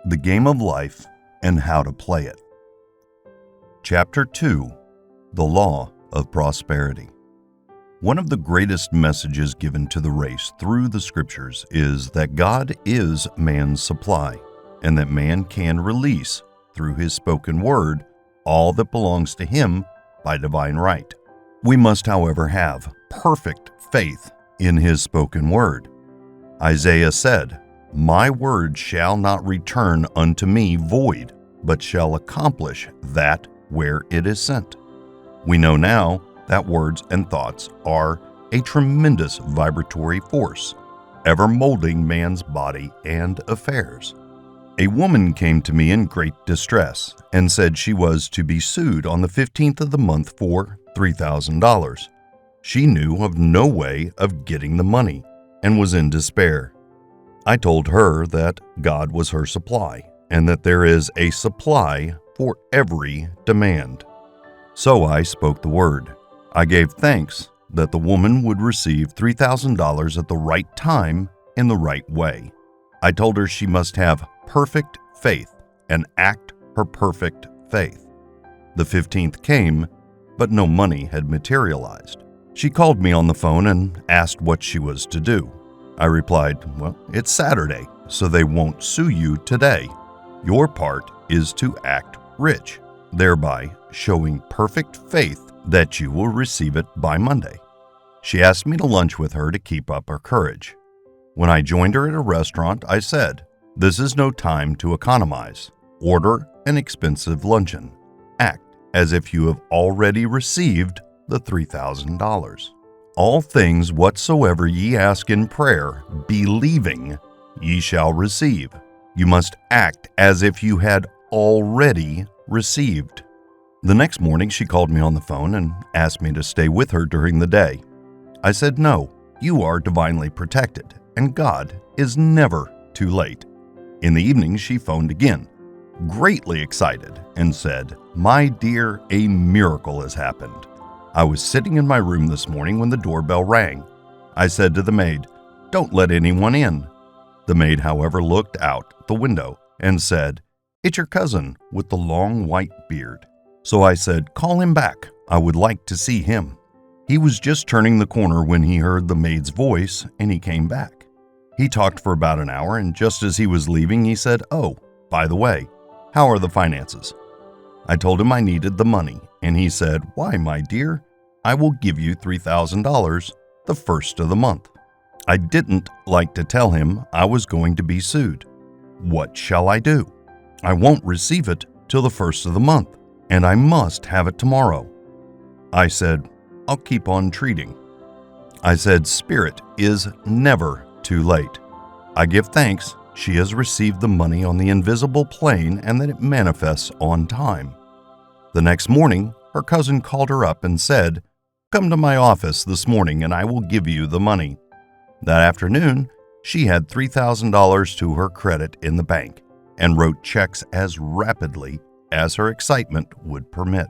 The Game of Life and How to Play It. Chapter 2. The Law of Prosperity. One of the greatest messages given to the race through the scriptures is that God is man's supply, and that man can release, through his spoken word, all that belongs to him by divine right. We must, however, have perfect faith in his spoken word. Isaiah said, "My word shall not return unto me void, but shall accomplish that where it is sent." We know now that words and thoughts are a tremendous vibratory force, ever molding man's body and affairs. A woman came to me in great distress and said she was to be sued on the 15th of the month for $3,000. She knew of no way of getting the money and was in despair. I told her that God was her supply and that there is a supply for every demand. So I spoke the word. I gave thanks that the woman would receive $3,000 at the right time in the right way. I told her she must have perfect faith and act her perfect faith. The 15th came, but no money had materialized. She called me on the phone and asked what she was to do. I replied, "Well, it's Saturday, so they won't sue you today. Your part is to act rich, thereby showing perfect faith that you will receive it by Monday." She asked me to lunch with her to keep up her courage. When I joined her at a restaurant, I said, "This is no time to economize. Order an expensive luncheon. Act as if you have already received the $3,000. All things whatsoever ye ask in prayer, believing, ye shall receive." You must act as if you had already received. The next morning, she called me on the phone and asked me to stay with her during the day. I said, "No, you are divinely protected, and God is never too late." In the evening, she phoned again, greatly excited, and said, "My dear, a miracle has happened. I was sitting in my room this morning when the doorbell rang. I said to the maid, 'Don't let anyone in.' The maid, however, looked out the window and said, 'It's your cousin with the long white beard.' So I said, 'Call him back. I would like to see him.' He was just turning the corner when he heard the maid's voice, and he came back. He talked for about an hour, and just as he was leaving, he said, 'Oh, by the way, how are the finances?' I told him I needed the money, and he said, 'Why, my dear, I will give you $3,000 the first of the month.' I didn't like to tell him I was going to be sued. What shall I do? I won't receive it till the first of the month, and I must have it tomorrow. I said, 'I'll keep on treating.' I said, 'Spirit is never too late. I give thanks she has received the money on the invisible plane and that it manifests on time.' The next morning, her cousin called her up and said, 'Come to my office this morning and I will give you the money.' That afternoon, she had $3,000 to her credit in the bank and wrote checks as rapidly as her excitement would permit.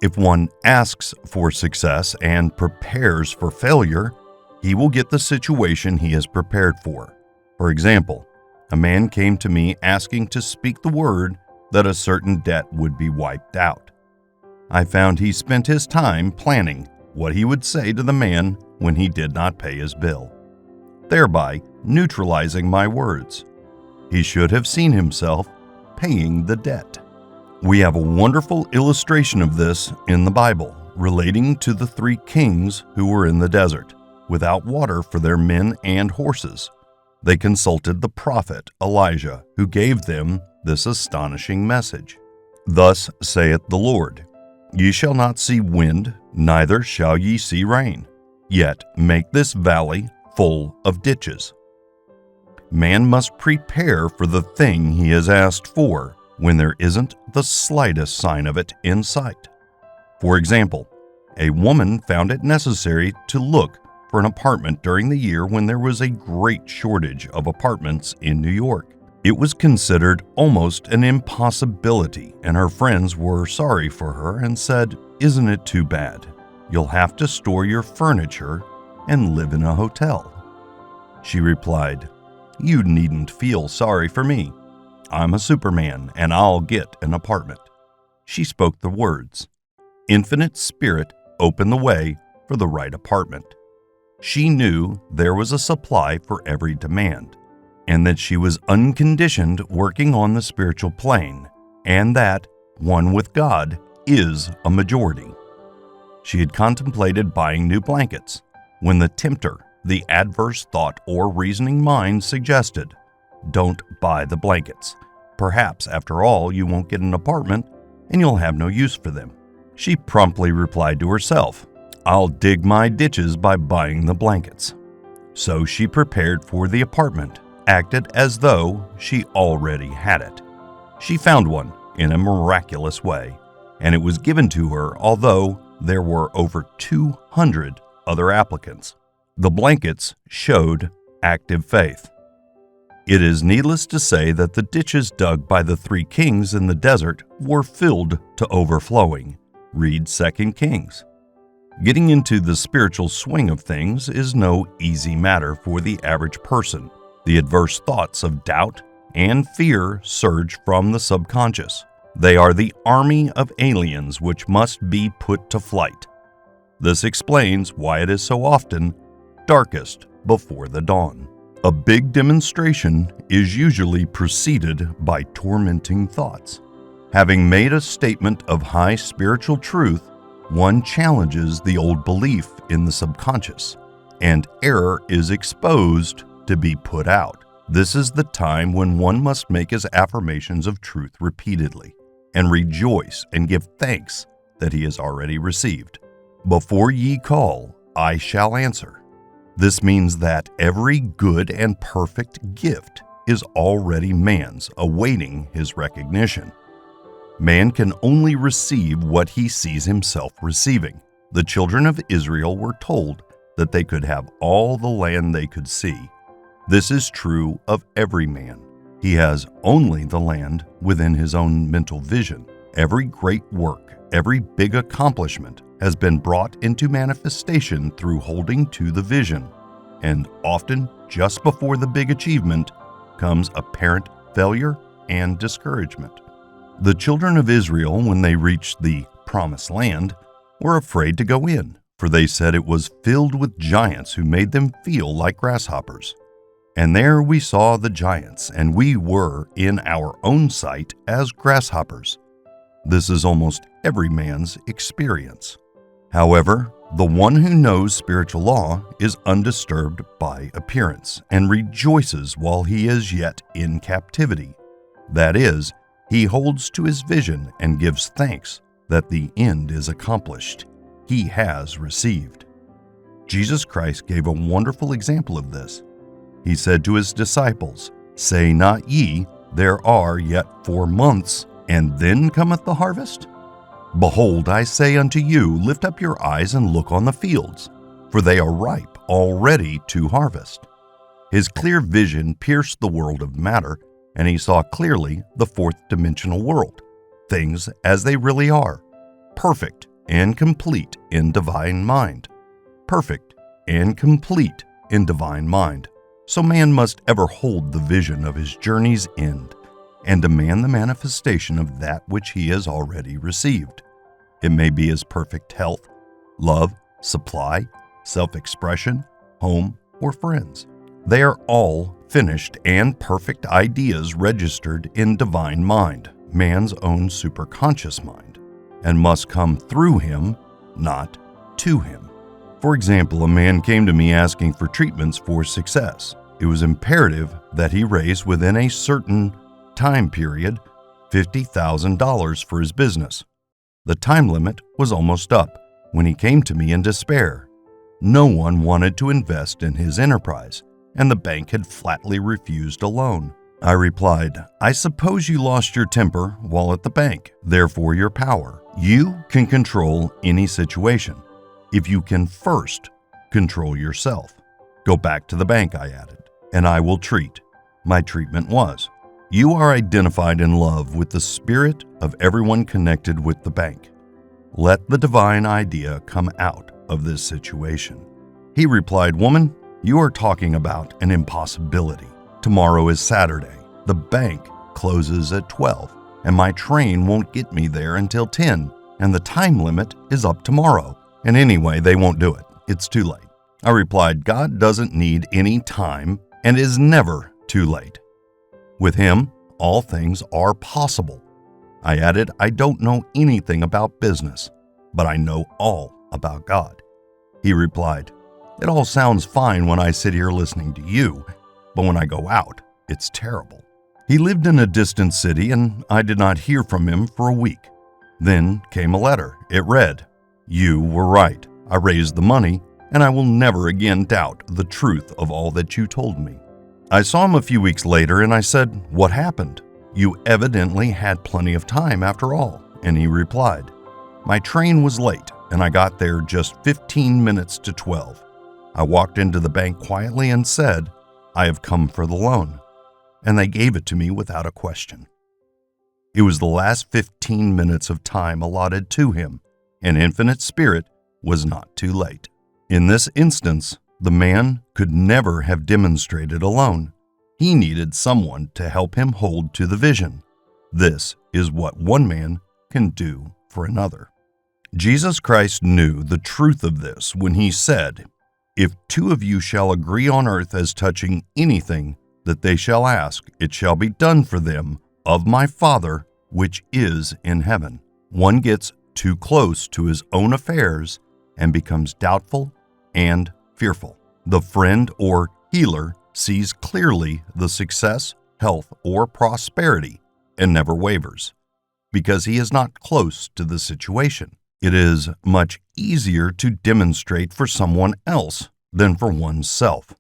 If one asks for success and prepares for failure, he will get the situation he is prepared for. For example, a man came to me asking to speak the word that a certain debt would be wiped out. I found he spent his time planning what he would say to the man when he did not pay his bill, thereby neutralizing my words. He should have seen himself paying the debt. We have a wonderful illustration of this in the Bible, relating to the 3 kings who were in the desert, without water for their men and horses. They consulted the prophet Elijah, who gave them this astonishing message. "Thus saith the Lord, Ye shall not see wind, neither shall ye see rain, yet make this valley full of ditches." Man must prepare for the thing he has asked for when there isn't the slightest sign of it in sight. For example, a woman found it necessary to look for an apartment during the year when there was a great shortage of apartments in New York. It was considered almost an impossibility, and her friends were sorry for her and said, "Isn't it too bad? You'll have to store your furniture and live in a hotel." She replied, "You needn't feel sorry for me. I'm a Superman and I'll get an apartment. She spoke the words. Infinite Spirit opened the way for the right apartment. She knew there was a supply for every demand, and that she was unconditioned working on the spiritual plane, and that one with God is a majority. She had contemplated buying new blankets when the tempter, the adverse thought or reasoning mind, suggested, "Don't buy the blankets. Perhaps, after all, you won't get an apartment and you'll have no use for them." She promptly replied to herself, "I'll dig my ditches by buying the blankets." So she prepared for the apartment, acted as though she already had it. She found one in a miraculous way, and it was given to her although there were over 200 other applicants. The blankets showed active faith. It is needless to say that the ditches dug by the three kings in the desert were filled to overflowing. Read 2 Kings. Getting into the spiritual swing of things is no easy matter for the average person. The adverse thoughts of doubt and fear surge from the subconscious. They are the army of aliens which must be put to flight. This explains why it is so often darkest before the dawn. A big demonstration is usually preceded by tormenting thoughts. Having made a statement of high spiritual truth, one challenges the old belief in the subconscious, and error is exposed to be put out. This is the time when one must make his affirmations of truth repeatedly, and rejoice and give thanks that he has already received. Before ye call, I shall answer. This means that every good and perfect gift is already man's, awaiting his recognition. Man can only receive what he sees himself receiving. The children of Israel were told that they could have all the land they could see. This is true of every man. He has only the land within his own mental vision. Every great work, every big accomplishment has been brought into manifestation through holding to the vision. And often, just before the big achievement, comes apparent failure and discouragement. The children of Israel, when they reached the Promised Land, were afraid to go in, for they said it was filled with giants who made them feel like grasshoppers. And there we saw the giants, and we were, in our own sight, as grasshoppers. This is almost every man's experience. However, the one who knows spiritual law is undisturbed by appearance and rejoices while he is yet in captivity. That is, he holds to his vision and gives thanks that the end is accomplished. He has received. Jesus Christ gave a wonderful example of this. He said to his disciples, "Say not ye, there are yet 4 months, and then cometh the harvest? Behold, I say unto you, lift up your eyes and look on the fields, for they are ripe already to harvest." His clear vision pierced the world of matter, and he saw clearly the fourth-dimensional world, things as they really are, perfect and complete in divine mind. Perfect and complete in divine mind. So man must ever hold the vision of his journey's end and demand the manifestation of that which he has already received. It may be his perfect health, love, supply, self-expression, home, or friends. They are all finished and perfect ideas registered in divine mind, man's own superconscious mind, and must come through him, not to him. For example, a man came to me asking for treatments for success. It was imperative that he raise within a certain time period $50,000 for his business. The time limit was almost up when he came to me in despair. No one wanted to invest in his enterprise, and the bank had flatly refused a loan. I replied, "I suppose you lost your temper while at the bank, therefore your power. You can control any situation if you can first control yourself. Go back to the bank," I added, "and I will treat." My treatment was, "You are identified in love with the spirit of everyone connected with the bank. Let the divine idea come out of this situation." He replied, "Woman, you are talking about an impossibility. Tomorrow is Saturday. The bank closes at 12, and my train won't get me there until 10, and the time limit is up tomorrow. And anyway, they won't do it. It's too late. I replied, God doesn't need any time and is never too late. With Him, all things are possible. I added, I don't know anything about business, but I know all about God. He replied, it all sounds fine when I sit here listening to you, but when I go out, it's terrible. He lived in a distant city, and I did not hear from him for a week. Then came a letter. It read, you were right. I raised the money, and I will never again doubt the truth of all that you told me. I saw him a few weeks later, and I said, what happened? You evidently had plenty of time after all. And he replied, my train was late, and I got there just 15 minutes to 12. I walked into the bank quietly and said, I have come for the loan. And they gave it to me without a question. It was the last 15 minutes of time allotted to him, and Infinite Spirit was not too late. In this instance, the man could never have demonstrated alone. He needed someone to help him hold to the vision. This is what one man can do for another. Jesus Christ knew the truth of this when he said, if two of you shall agree on earth as touching anything that they shall ask, it shall be done for them of my Father which is in heaven. One gets too close to his own affairs and becomes doubtful and fearful. The friend or healer sees clearly the success, health, or prosperity and never wavers because he is not close to the situation. It is much easier to demonstrate for someone else than for oneself.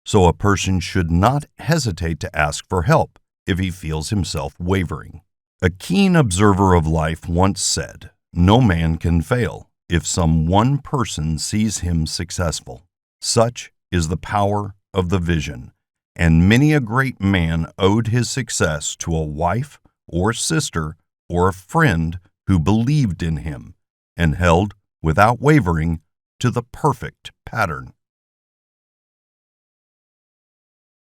So a person should not hesitate to ask for help if he feels himself wavering. A keen observer of life once said, no man can fail if some one person sees him successful. Such is the power of the vision, and many a great man owed his success to a wife or sister or a friend who believed in him and held without wavering to the perfect pattern.